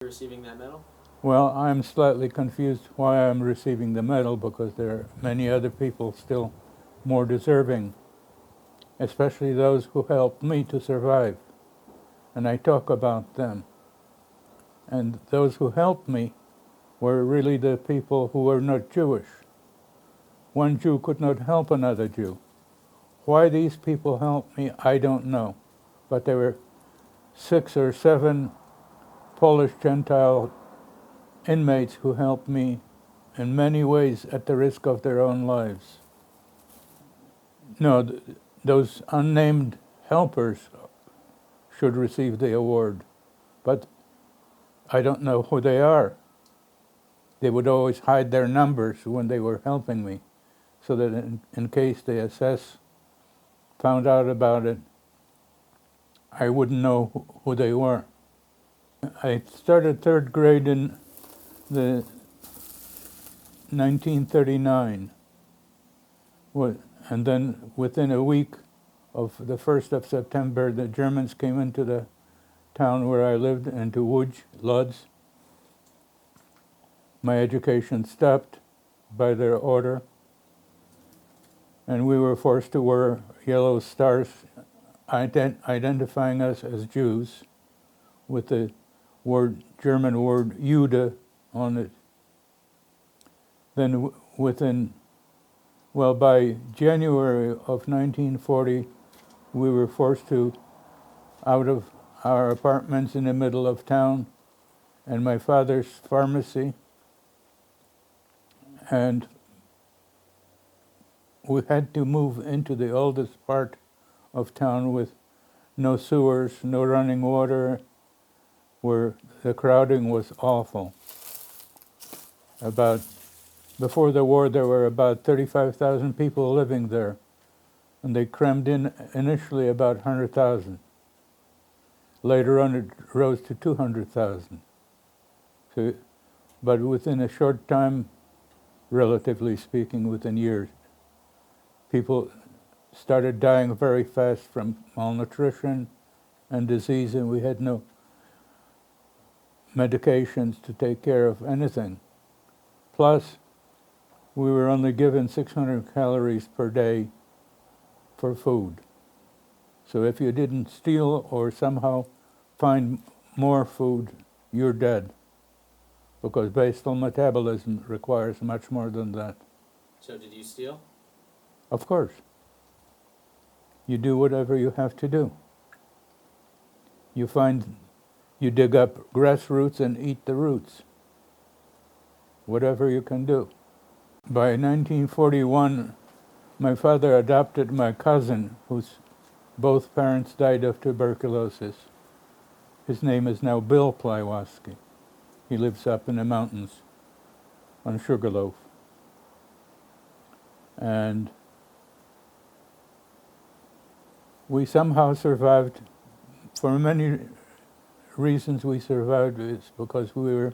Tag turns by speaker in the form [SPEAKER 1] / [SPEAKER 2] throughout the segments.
[SPEAKER 1] Receiving that medal?
[SPEAKER 2] Well, I'm slightly confused why I'm receiving the medal, because there are many other people still more deserving, especially those who helped me to survive. And I talk about them. And those who helped me were really the people who were not Jewish. One Jew could not help another Jew. Why these people helped me, I don't know. But there were 6 or 7 Polish Gentile inmates who helped me in many ways at the risk of their own lives. No, those unnamed helpers should receive the award, but I don't know who they are. They would always hide their numbers when they were helping me, so that in case the SS found out about it, I wouldn't know who they were. I started 3rd grade in the 1939, and then within a week of the 1st of September, the Germans came into the town where I lived, into Lodz. My education stopped by their order, and we were forced to wear yellow stars identifying us as Jews, with the German word Jude on it. Then by January of 1940, we were forced to out of our apartments in the middle of town and my father's pharmacy, and we had to move into the oldest part of town with no sewers, no running water, where the crowding was awful. Before the war, there were about 35,000 people living there, and they crammed in initially about 100,000. Later on, it rose to 200,000. But within a short time, relatively speaking, within years, people started dying very fast from malnutrition and disease, and we had no medications to take care of anything. Plus, we were only given 600 calories per day for food. So if you didn't steal or somehow find more food, you're dead, because basal metabolism requires much more than that.
[SPEAKER 1] So did you steal?
[SPEAKER 2] Of course. You do whatever you have to do. You dig up grass roots and eat the roots. Whatever you can do. By 1941, my father adopted my cousin, whose both parents died of tuberculosis. His name is now Bill Plywaski. He lives up in the mountains on Sugarloaf. And we somehow survived. For many reasons we survived is because we were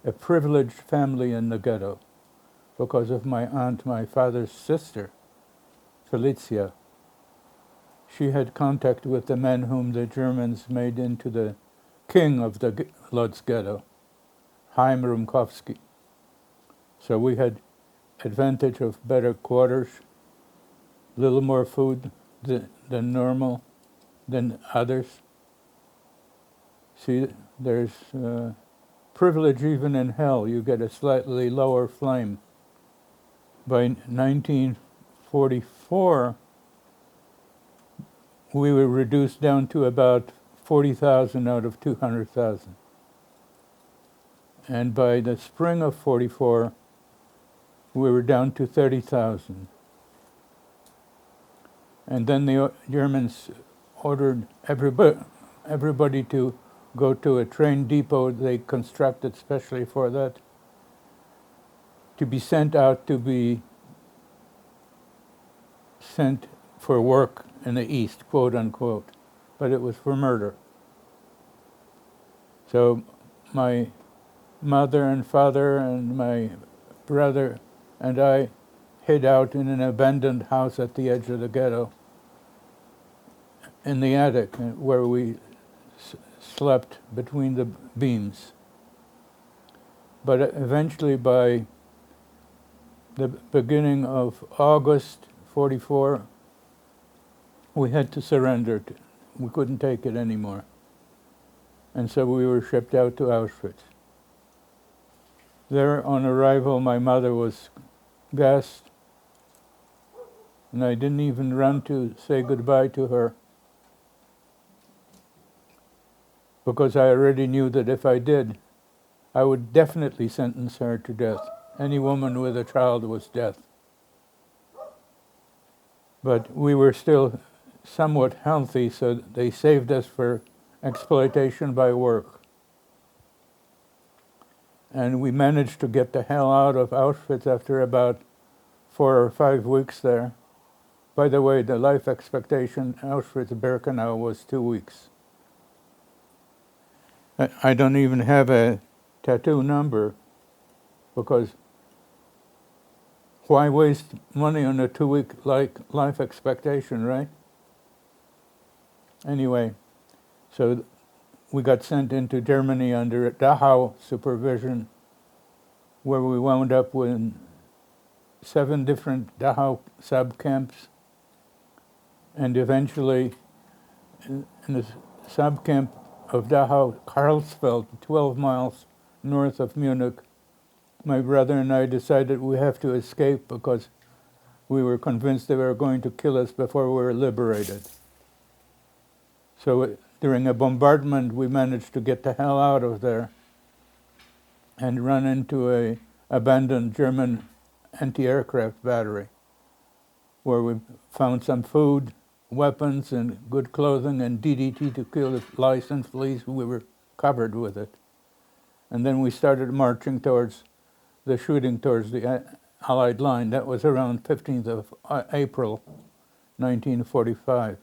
[SPEAKER 2] a privileged family in the ghetto, because of my aunt, my father's sister, Felicia. She had contact with the men whom the Germans made into the king of the Lodz ghetto, Chaim Rumkowski. So we had advantage of better quarters, little more food than normal, than others. See, there's privilege even in hell. You get a slightly lower flame. By 1944, we were reduced down to about 40,000 out of 200,000. And by the spring of 44, we were down to 30,000. And then the Germans ordered everybody to go to a train depot they constructed specially for that, to be sent out to be sent for work in the East, quote unquote, but it was for murder. So my mother and father and my brother and I hid out in an abandoned house at the edge of the ghetto, in the attic, where we slept between the beams. But eventually, by the beginning of August 44, we had to surrender. We couldn't take it anymore. And so we were shipped out to Auschwitz. There, on arrival, my mother was gassed, and I didn't even run to say goodbye to her, because I already knew that if I did, I would definitely sentence her to death. Any woman with a child was death. But we were still somewhat healthy, so they saved us for exploitation by work. And we managed to get the hell out of Auschwitz after about 4 or 5 weeks there. By the way, the life expectation Auschwitz-Birkenau was 2 weeks. I don't even have a tattoo number, because why waste money on a 2-week life expectation, right? Anyway, so we got sent into Germany under Dachau supervision, where we wound up with 7 different Dachau sub-camps, and eventually in the sub-camp of Dachau, Karlsfeld, 12 miles north of Munich, my brother and I decided we have to escape because we were convinced they were going to kill us before we were liberated. So during a bombardment, we managed to get the hell out of there and run into a abandoned German anti-aircraft battery, where we found some food, weapons, and good clothing, and DDT to kill the lice and fleas. We were covered with it. And then we started marching towards the shooting towards the Allied line. That was around 15th of April, 1945.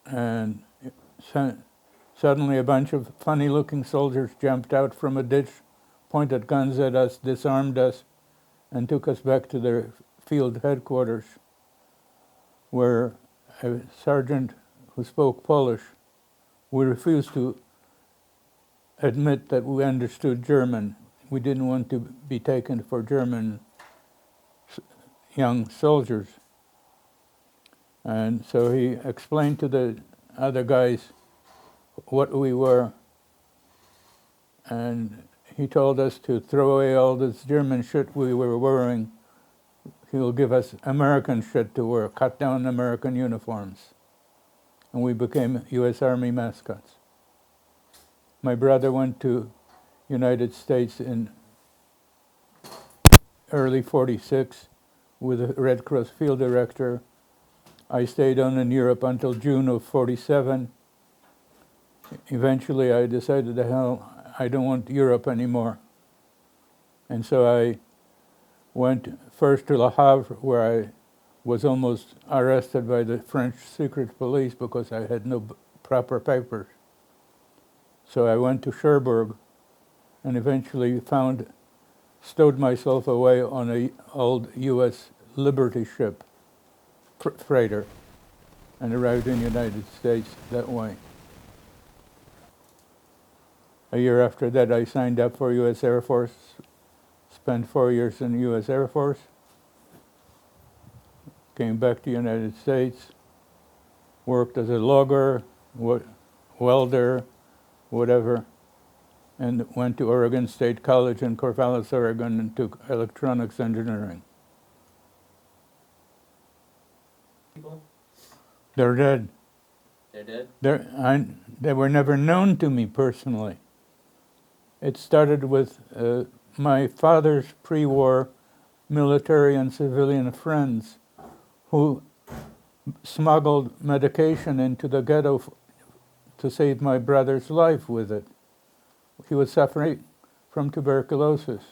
[SPEAKER 2] And suddenly a bunch of funny-looking soldiers jumped out from a ditch, pointed guns at us, disarmed us, and took us back to their field headquarters, where a sergeant who spoke Polish, we refused to admit that we understood German. We didn't want to be taken for German young soldiers. And so he explained to the other guys what we were, and he told us to throw away all this German shit we were wearing. He will give us American shit to wear, cut down American uniforms. And we became U.S. Army mascots. My brother went to United States in early 46 with a Red Cross field director. I stayed on in Europe until June of 47. Eventually I decided, the hell, I don't want Europe anymore. And so I went first to Le Havre, where I was almost arrested by the French secret police because I had no proper papers. So I went to Cherbourg and eventually stowed myself away on an old U.S. Liberty ship, freighter, and arrived in the United States that way. A year after that, I signed up for U.S. Air Force, spent 4 years in the U.S. Air Force, came back to the United States, worked as a logger, welder, whatever, and went to Oregon State College in Corvallis, Oregon, and took electronics engineering.
[SPEAKER 1] People?
[SPEAKER 2] They're dead.
[SPEAKER 1] They're dead?
[SPEAKER 2] They were never known to me personally. It started with my father's pre-war military and civilian friends who smuggled medication into the ghetto to save my brother's life with it. He was suffering from tuberculosis.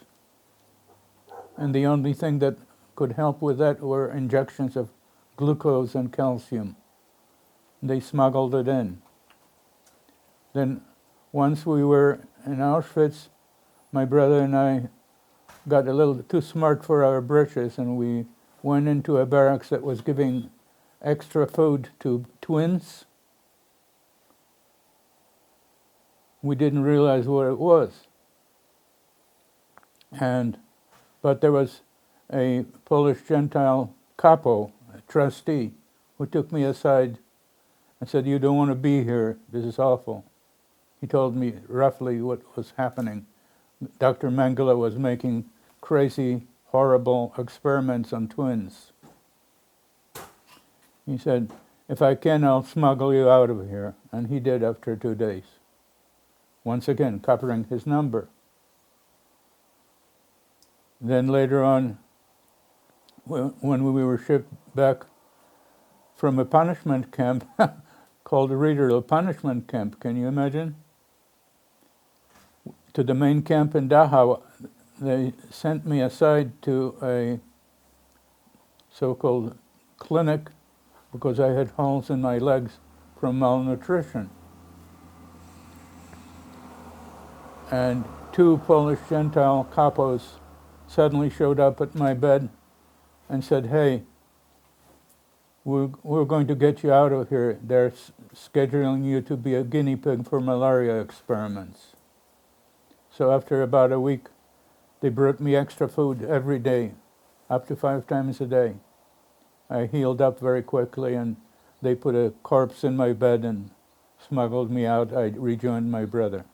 [SPEAKER 2] And the only thing that could help with that were injections of glucose and calcium. They smuggled it in. Then once we were in Auschwitz, my brother and I got a little too smart for our britches, and we went into a barracks that was giving extra food to twins. we didn't realize what it was. But there was a Polish Gentile capo, a trustee, who took me aside and said, "You don't want to be here, this is awful." He told me roughly what was happening. Dr. Mengele was making crazy, horrible experiments on twins. He said, "If I can, I'll smuggle you out of here." And he did after 2 days. Once again, covering his number. Then later on, when we were shipped back from a punishment camp called Riederl punishment camp, can you imagine? To the main camp in Dachau, they sent me aside to a so-called clinic because I had holes in my legs from malnutrition. And 2 Polish Gentile capos suddenly showed up at my bed and said, "Hey, we're going to get you out of here. They're scheduling you to be a guinea pig for malaria experiments." So after about a week, they brought me extra food every day, up to 5 times a day. I healed up very quickly, and they put a corpse in my bed and smuggled me out. I rejoined my brother.